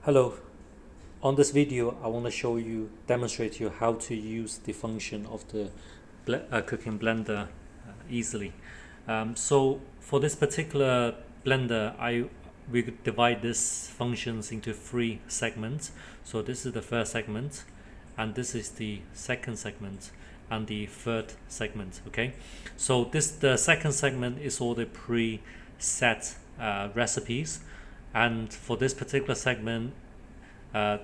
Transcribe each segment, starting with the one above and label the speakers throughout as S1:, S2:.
S1: Hello, on this video I want to demonstrate to you how to use the function of the cooking blender easily. So for this particular blender we could divide this functions into three segments. So this is the first segment, and this is the second segment, and the third segment. Okay, so the second segment is all the pre-set recipes, and for this particular segment,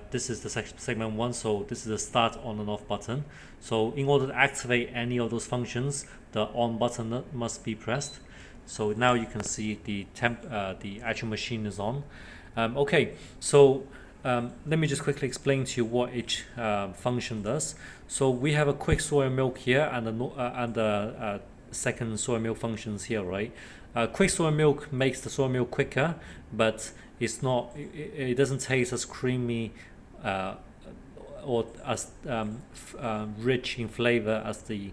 S1: this is the segment 1, so this is the start on and off button. So in order to activate any of those functions, the on button must be pressed. So now you can see the actual machine is on. Okay, so let me just quickly explain to you what each function does. So we have a quick soy milk here, and the second soy milk functions here, right? Quick soy milk makes the soy milk quicker, but it doesn't taste as creamy or as rich in flavor as the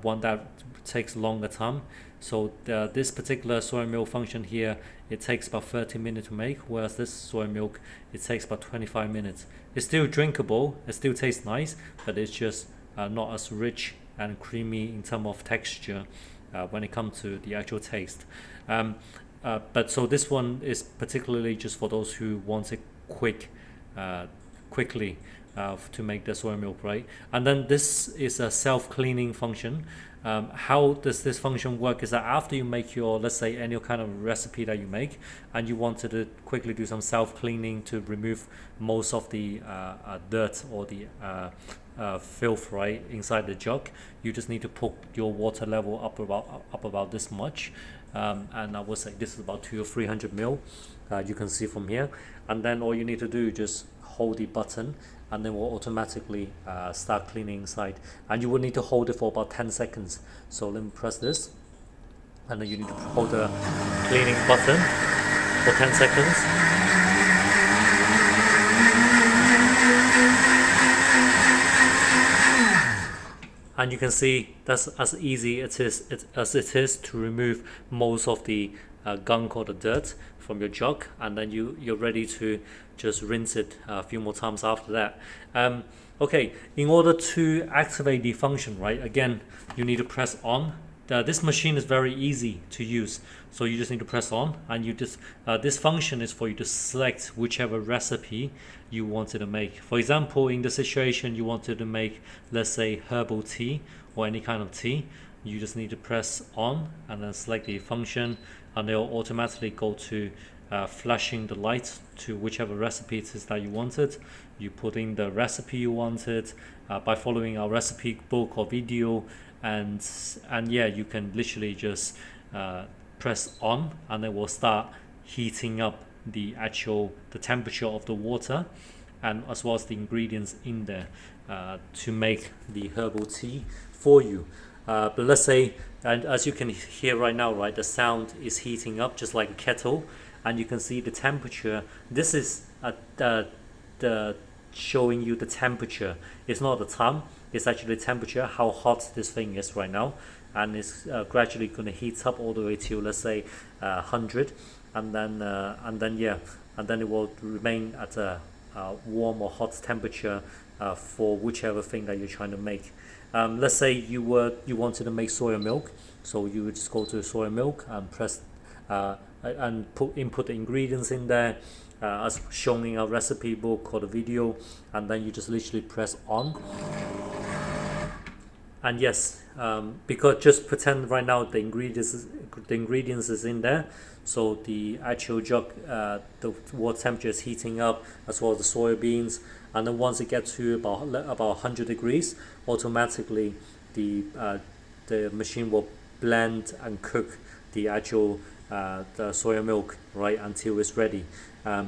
S1: one that takes longer time. So this particular soy milk function here, it takes about 30 minutes to make, whereas this soy milk, it takes about 25 minutes. It's still drinkable, it still tastes nice, but it's just not as rich and creamy in terms of texture when it comes to the actual taste. But so this one is particularly just for those who want it quickly to make the soy milk, right? And then this is a self-cleaning function. How does this function work is that after you make your, let's say, any kind of recipe that you make, and you wanted to quickly do some self-cleaning to remove most of the dirt or the filth, right, inside the jug, you just need to put your water level up about this much, and I would say this is about 200 or 300 mil. You can see from here, and then all you need to do is just hold the button, and then will automatically start cleaning inside, and you will need to hold it for about 10 seconds. So let me press this, and then you need to hold the cleaning button for 10 seconds. And you can see that's as easy as it is to remove most of the gunk or the dirt from your jug, and then you're ready to just rinse it a few more times after that. Okay, in order to activate the function, right, again, you need to press on. This machine is very easy to use, so you just need to press on, and you just this function is for you to select whichever recipe you wanted to make. For example, in the situation you wanted to make, let's say, herbal tea or any kind of tea, you just need to press on and then select the function, and they'll automatically go to flashing the light to whichever recipe it is that you wanted. You put in the recipe you wanted by following our recipe book or video, and yeah, you can literally just press on, and it will start heating up the temperature of the water, and as well as the ingredients in there to make the herbal tea for you. But let's say, and as you can hear right now, right, the sound is heating up just like a kettle, and you can see the temperature. This is the showing you the temperature. It's not the time, it's actually the temperature, how hot this thing is right now, and it's gradually going to heat up all the way to, let's say, 100, and then it will remain at a warm or hot temperature for whichever thing that you're trying to make. Let's say you wanted to make soy milk, so you would just go to soy milk and press and input the ingredients in there as shown in our recipe book or the video, and then you just literally press on. And yes, because just pretend right now the ingredients is in there, so the actual jug, the water temperature is heating up, as well as the soybeans, and then once it gets to about 100 degrees, automatically the machine will blend and cook the actual the soya milk, right, until it's ready.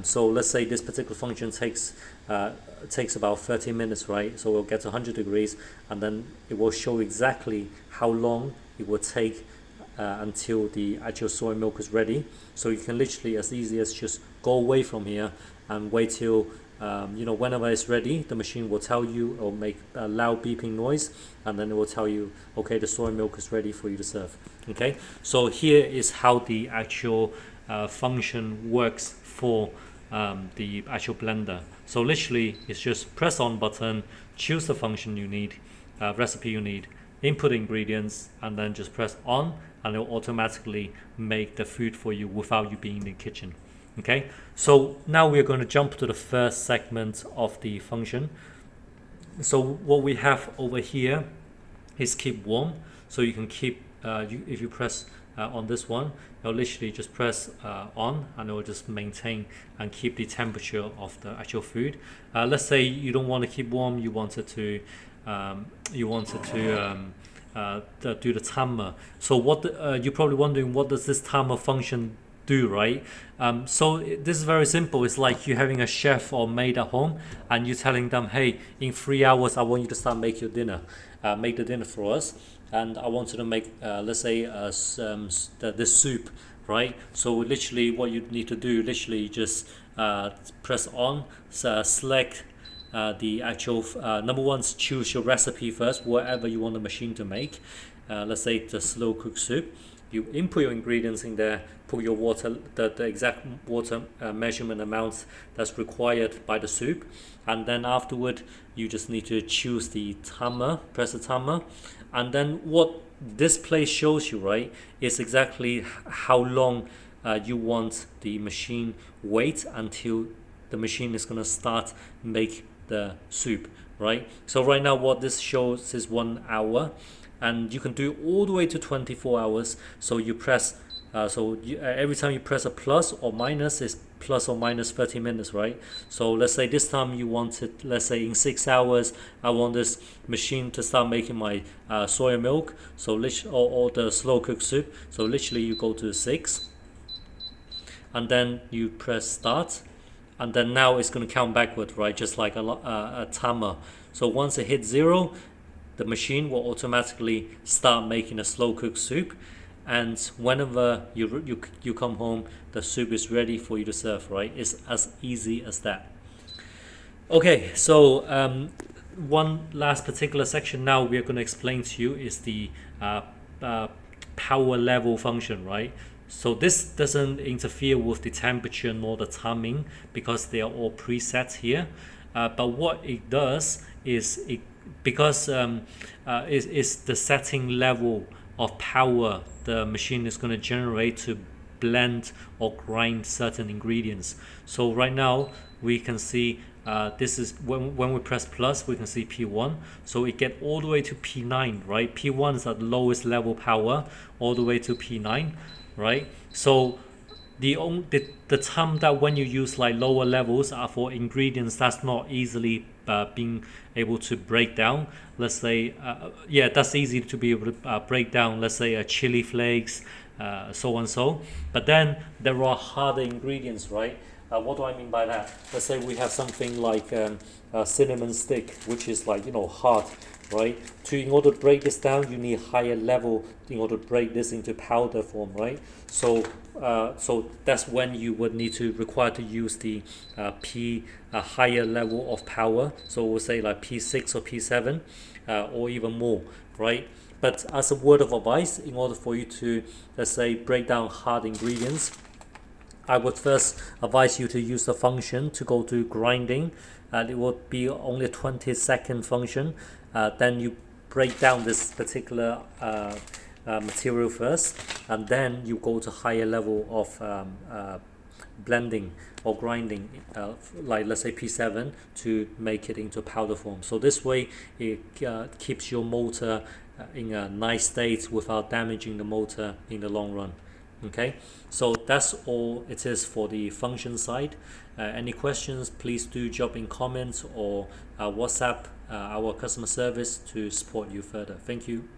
S1: So let's say this particular function takes about 30 minutes, right? So we'll get to 100 degrees, and then it will show exactly how long it will take until the actual soy milk is ready. So you can literally, as easy as just go away from here and wait till whenever it's ready, the machine will tell you, or make a loud beeping noise, and then it will tell you, okay, the soy milk is ready for you to serve. Okay, so here is how the actual function works for the actual blender. So literally it's just press on button, choose the function you need, recipe you need, input ingredients, and then just press on, and it will automatically make the food for you without you being in the kitchen. Okay, so now we're going to jump to the first segment of the function. So what we have over here is keep warm. So you can keep, if you press on this one, you'll literally just press on, and it will just maintain and keep the temperature of the actual food. Let's say you don't want to keep warm, you wanted to do the timer. So what you're probably wondering, what does this timer function do, right? So this is very simple. It's like you having a chef or maid at home, and you're telling them, hey, in 3 hours I want you to start make your dinner, make the dinner for us, and I want you to make let's say this soup, right? So literally what you need to do, literally just press on, select the actual number one, choose your recipe first, whatever you want the machine to make. Let's say the slow cook soup. You input your ingredients in there, put your water, the exact water measurement amount that's required by the soup, and then afterward you just need to choose the timer, press the timer, and then what this place shows you, right, is exactly how long you want the machine wait until the machine is going to start make the soup, right? So right now what this shows is 1 hour, and you can do all the way to 24 hours. So you press every time you press a plus or minus is plus or minus 30 minutes, right? So let's say this time you want it, let's say in 6 hours I want this machine to start making my soya milk, so or the slow cook soup. So literally you go to 6, and then you press start, and then now it's going to count backward, right, just like a timer. So once it hits 0, the machine will automatically start making a slow cooked soup, and whenever you come home, the soup is ready for you to serve, right? It's as easy as that. Okay, so one last particular section now we are going to explain to you is the power level function, right? So this doesn't interfere with the temperature nor the timing because they are all preset here. But what it does is because is the setting level of power the machine is going to generate to blend or grind certain ingredients. So right now we can see this is when we press plus, we can see P1, so it get all the way to P9, right? P1 is at lowest level power all the way to P9, right? So the time that when you use like lower levels are for ingredients that's not easily being able to break down. Let's say that's easy to be able to break down, let's say chili flakes, so and so. But then there are harder ingredients, right? What do I mean by that? Let's say we have something like a cinnamon stick, which is like, hard, right? In order to break this down, you need higher level in order to break this into powder form, right? So that's when you would need to require to use the higher level of power. So we'll say like P6 or P7 or even more, right? But as a word of advice, in order for you to, let's say, break down hard ingredients, I would first advise you to use the function to go to grinding, and it would be only a 20-second function. Then you break down this particular material first, and then you go to higher level of blending or grinding, like let's say P7, to make it into powder form. So this way it keeps your motor in a nice state without damaging the motor in the long run. Okay, so that's all it is for the function side. Any questions, please do drop in comments or WhatsApp our customer service to support you further. Thank you.